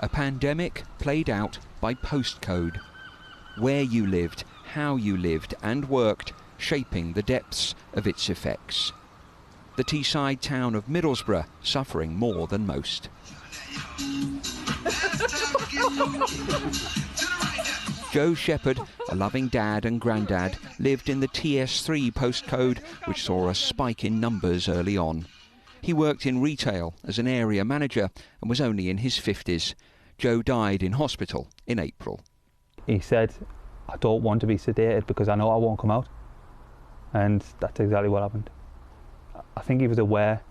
A pandemic played out by postcode. Where you lived, how you lived and worked, shaping the depths of its effects. The Teesside town of Middlesbrough suffering more than most. Joe Shepherd, a loving dad and granddad, lived in the TS3 postcode, which saw a spike in numbers early on. He worked in retail as an area manager and was only in his 50s. Joe died in hospital in April. He said, "I don't want to be sedated because I know I won't come out." And that's exactly what happened. I think he was aware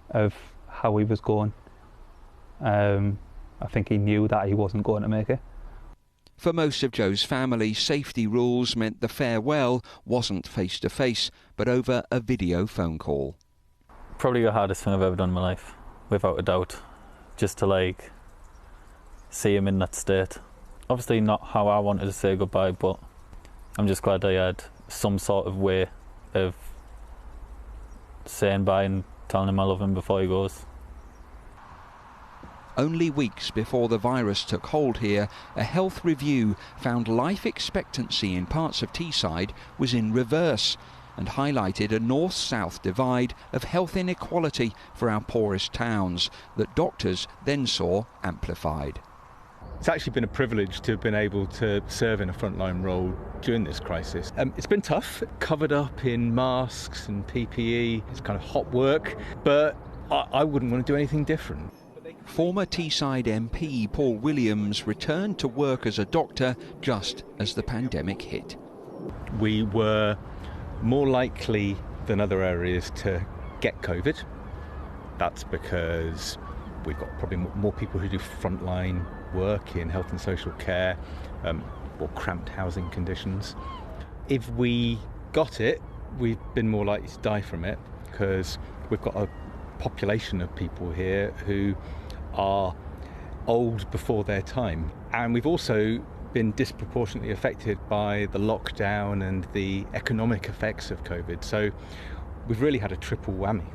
of how he was going. I think he knew that he wasn't going to make it. For most of Joe's family, safety rules meant the farewell wasn't face-to-face, but over a video phone call. Probably the hardest thing I've ever done in my life, without a doubt. Just to see him in that state. Obviously not how I wanted to say goodbye, but I'm just glad I had some sort of way of saying bye and telling him I love him before he goes. Only weeks before the virus took hold here, a health review found life expectancy in parts of Teesside was in reverse and highlighted a north-south divide of health inequality for our poorest towns that doctors then saw amplified. It's actually been a privilege to have been able to serve in a frontline role during this crisis. It's been tough, covered up in masks and PPE. It's kind of hot work, but I wouldn't want to do anything different. Former Teesside MP Paul Williams returned to work as a doctor just as the pandemic hit. We were more likely than other areas to get COVID. That's because we've got probably more people who do frontline work in health and social care, or cramped housing conditions. If we got it, we've been more likely to die from it because we've got a population of people here who are old before their time. And we've also been disproportionately affected by the lockdown and the economic effects of COVID. So we've really had a triple whammy.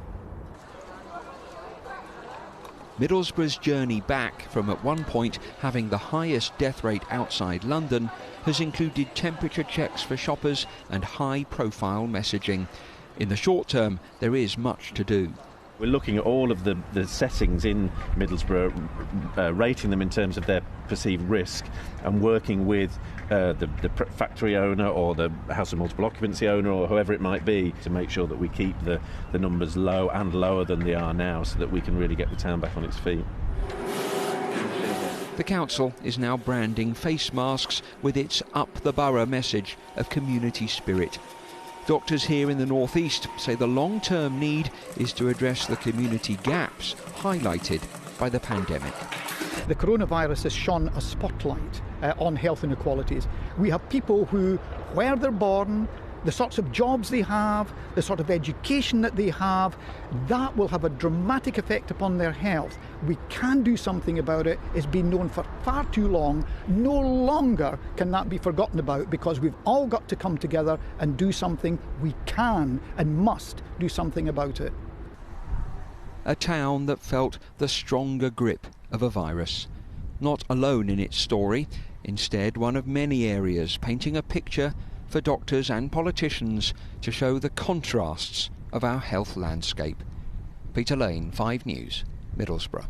Middlesbrough's journey back from at one point having the highest death rate outside London has included temperature checks for shoppers and high-profile messaging. In the short term, there is much to do. We're looking at all of the settings in Middlesbrough, rating them in terms of their perceived risk and working with the factory owner or the house of multiple occupancy owner or whoever it might be to make sure that we keep the numbers low and lower than they are now so that we can really get the town back on its feet. The council is now branding face masks with its Up the Borough message of community spirit. Doctors here in the northeast say the long-term need is to address the community gaps highlighted by the pandemic. The coronavirus has shone a spotlight on health inequalities. We have people who, where they're born, the sorts of jobs they have, the sort of education that they have, that will have a dramatic effect upon their health. We can do something about it. It's been known for far too long. No longer can that be forgotten about because we've all got to come together and do something. We can and must do something about it. A town that felt the stronger grip of a virus. Not alone in its story, instead one of many areas painting a picture for doctors and politicians to show the contrasts of our health landscape. Peter Lane, 5 News, Middlesbrough.